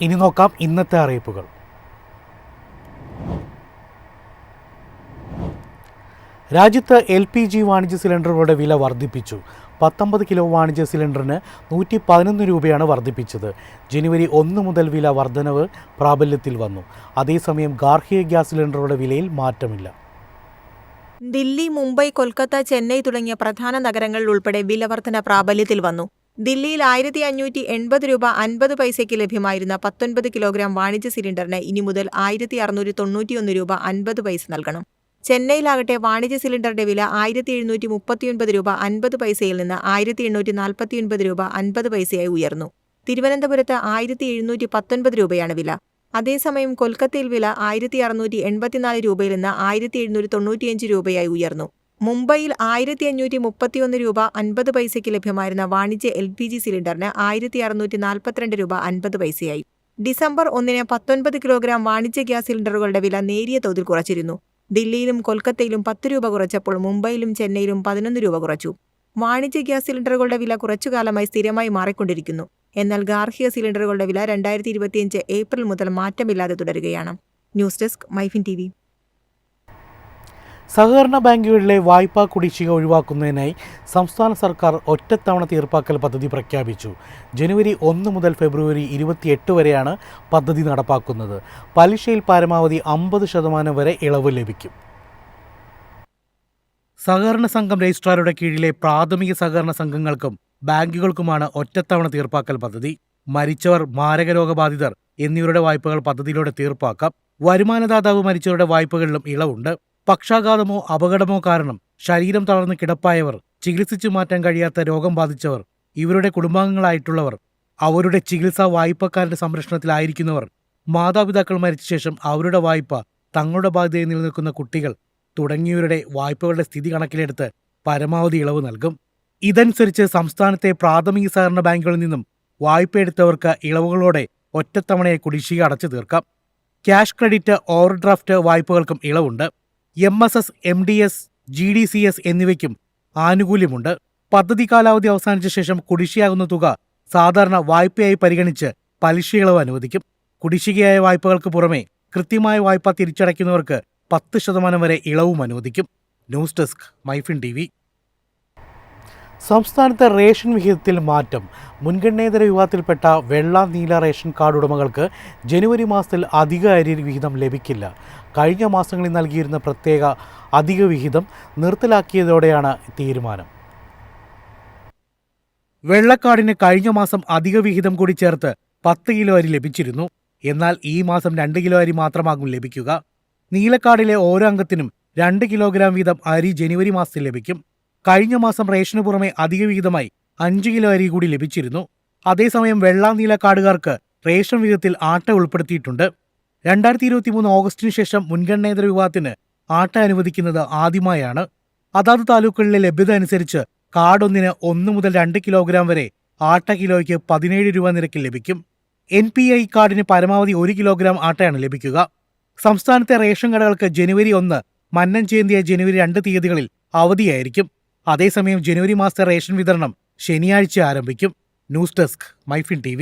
ഇനി നോക്കാം ഇന്നത്തെ അറിയിപ്പുകൾ. രാജ്യത്ത് LPG വാണിജ്യ സിലിണ്ടറുകളുടെ വില വർദ്ധിപ്പിച്ചു. 19 കിലോ വാണിജ്യ സിലിണ്ടറിന് 111 രൂപയാണ് വർദ്ധിപ്പിച്ചത്. ജനുവരി 1 മുതൽ വില വർധനവ് പ്രാബല്യത്തിൽ വന്നു. അതേസമയം ഗാർഹിക ഗ്യാസ് സിലിണ്ടറുകളുടെ വിലയിൽ മാറ്റമില്ല. ദില്ലി, മുംബൈ, കൊൽക്കത്ത, ചെന്നൈ തുടങ്ങിയ പ്രധാന നഗരങ്ങളിൽ ഉൾപ്പെടെ വിലവർധന പ്രാബല്യത്തിൽ വന്നു. ദില്ലിയിൽ 1580 രൂപ 50 പൈസയ്ക്ക് ലഭ്യമായിരുന്ന 19 കിലോഗ്രാം വാണിജ്യ സിലിണ്ടറിന് ഇനി മുതൽ 1691 രൂപ 50 പൈസ നൽകണം. ചെന്നൈയിലാകട്ടെ വാണിജ്യ സിലിണ്ടറിന്റെ വില 1739 രൂപ 50 പൈസയിൽ നിന്ന് 1849 രൂപ 50 പൈസയായി ഉയർന്നു. തിരുവനന്തപുരത്ത് 1719 രൂപയാണ് വില. അതേസമയം കൊൽക്കത്തയിൽ വില 1684 രൂപയിൽ നിന്ന് 1795 രൂപയായി ഉയർന്നു. മുംബൈയിൽ 1531 രൂപ 50 പൈസയ്ക്ക് ലഭ്യമായിരുന്ന വാണിജ്യ LPG സിലിണ്ടറിന് 1642 രൂപ 50 പൈസയായി. ഡിസംബർ 1 19 കിലോഗ്രാം വാണിജ്യ ഗ്യാസ് സിലിണ്ടറുകളുടെ വില നേരിയ തോതിൽ കുറച്ചിരുന്നു. ദില്ലിയിലും കൊൽക്കത്തയിലും 10 രൂപ കുറച്ചപ്പോൾ മുംബൈയിലും ചെന്നൈയിലും 11 രൂപ കുറച്ചു. വാണിജ്യ ഗ്യാസ് സിലിണ്ടറുകളുടെ വില കുറച്ചുകാലമായി സ്ഥിരമായി മാറിക്കൊണ്ടിരിക്കുന്നു. എന്നാൽ ഗാർഹിക സിലിണ്ടറുകളുടെ വില 2025 ഏപ്രിൽ മുതൽ മാറ്റമില്ലാതെ തുടരുകയാണ്. News desk MyFin TV. സഹകരണ ബാങ്കുകളിലെ വായ്പാ കുടിശ്ശിക ഒഴിവാക്കുന്നതിനായി സംസ്ഥാന സർക്കാർ ഒറ്റത്തവണ തീർപ്പാക്കൽ പദ്ധതി പ്രഖ്യാപിച്ചു. ജനുവരി 1 മുതൽ ഫെബ്രുവരി 28 വരെയാണ് പദ്ധതി നടപ്പാക്കുന്നത്. പലിശയിൽ പരമാവധി 50% വരെ ഇളവ് ലഭിക്കും. സഹകരണ സംഘം രജിസ്ട്രാറുടെ കീഴിലെ പ്രാഥമിക സഹകരണ സംഘങ്ങൾക്കും ബാങ്കുകൾക്കുമാണ് ഒറ്റത്തവണ തീർപ്പാക്കൽ പദ്ധതി. മരിച്ചവർ, മാരകരോഗബാധിതർ എന്നിവരുടെ വായ്പകൾ പദ്ധതിയിലൂടെ തീർപ്പാക്കാം. വരുമാനദാതാവ് മരിച്ചവരുടെ വായ്പകളിലും ഇളവുണ്ട്. പക്ഷാഘാതമോ അപകടമോ കാരണം ശരീരം തളർന്ന് കിടപ്പായവർ, ചികിത്സിച്ചു മാറ്റാൻ കഴിയാത്ത രോഗം ബാധിച്ചവർ, ഇവരുടെ കുടുംബാംഗങ്ങളായിട്ടുള്ളവർ, അവരുടെ ചികിത്സാ വായ്പക്കാരുടെ സംരക്ഷണത്തിലായിരിക്കുന്നവർ, മാതാപിതാക്കൾ മരിച്ച ശേഷം അവരുടെ വായ്പ തങ്ങളുടെ ബാധ്യതയിൽ നിലനിൽക്കുന്ന കുട്ടികൾ തുടങ്ങിയവരുടെ വായ്പകളുടെ സ്ഥിതി കണക്കിലെടുത്ത് പരമാവധി ഇളവ് നൽകും. ഇതനുസരിച്ച് സംസ്ഥാനത്തെ പ്രാഥമിക സഹകരണ ബാങ്കുകളിൽ നിന്നും വായ്പയെടുത്തവർക്ക് ഇളവുകളോടെ ഒറ്റത്തവണയെ കുടിശ്ശിക അടച്ചു തീർക്കാം. ക്യാഷ് ക്രെഡിറ്റ്, ഓവർഡ്രാഫ്റ്റ് വായ്പകൾക്കും ഇളവുണ്ട്. MSS, MDS, GDCS എന്നിവയ്ക്കും ആനുകൂല്യമുണ്ട്. പദ്ധതി കാലാവധി അവസാനിച്ച ശേഷം കുടിശ്ശികയാകുന്ന തുക സാധാരണ വായ്പയായി പരിഗണിച്ച് പലിശ ഇളവ് അനുവദിക്കും. കുടിശ്ശികയായ വായ്പകൾക്ക് പുറമെ കൃത്യമായ വായ്പ തിരിച്ചടയ്ക്കുന്നവർക്ക് 10% വരെ ഇളവും അനുവദിക്കും. News desk MyFin TV. സംസ്ഥാനത്തെ റേഷൻ വിഹിതത്തിൽ മാറ്റം. മുൻഗണനേതര വിഭാഗത്തിൽപ്പെട്ട വെള്ള, നീല റേഷൻ കാർഡ് ഉടമകൾക്ക് ജനുവരി മാസത്തിൽ അധിക അരി വിഹിതം ലഭിക്കില്ല. കഴിഞ്ഞ മാസങ്ങളിൽ നൽകിയിരുന്ന പ്രത്യേക അധിക വിഹിതം നിർത്തലാക്കിയതോടെയാണ് തീരുമാനം. വെള്ളക്കാർഡിന് കഴിഞ്ഞ മാസം അധിക വിഹിതം കൂടി ചേർത്ത് 10 കിലോ അരി ലഭിച്ചിരുന്നു. എന്നാൽ ഈ മാസം 2 കിലോ അരി മാത്രമാകും ലഭിക്കുക. നീലക്കാർഡിലെ ഓരോ അംഗത്തിനും 2 കിലോഗ്രാം വീതം അരി ജനുവരി മാസത്തിൽ ലഭിക്കും. കഴിഞ്ഞ മാസം റേഷന് പുറമെ അധിക വിഹിതമായി 5 കിലോ അരി കൂടി ലഭിച്ചിരുന്നു. അതേസമയം വെള്ള, നീല കാർഡുകാർക്ക് റേഷൻ വിഹിതത്തിൽ ആട്ട ഉൾപ്പെടുത്തിയിട്ടുണ്ട്. 2023 ഓഗസ്റ്റിന് ശേഷം മുൻഗണനേതര വിഭാഗത്തിന് ആട്ട അനുവദിക്കുന്നത് ആദ്യമായാണ്. അതാത് താലൂക്കുകളിലെ ലഭ്യത അനുസരിച്ച് കാർഡ് ഒന്നിന് 1 മുതൽ 2 കിലോഗ്രാം വരെ ആട്ട കിലോയ്ക്ക് 17 രൂപ നിരക്കിൽ ലഭിക്കും. NPI കാർഡിന് പരമാവധി 1 കിലോഗ്രാം ആട്ടയാണ് ലഭിക്കുക. സംസ്ഥാനത്തെ റേഷൻ കടകൾക്ക് ജനുവരി 1, മന്നം ജയന്തിയ ജനുവരി 2 തീയതികളിൽ അവധിയായിരിക്കും. അതേസമയം ജനുവരി മാസത്തെ റേഷൻ വിതരണം ശനിയാഴ്ച ആരംഭിക്കും. News desk MyFin TV.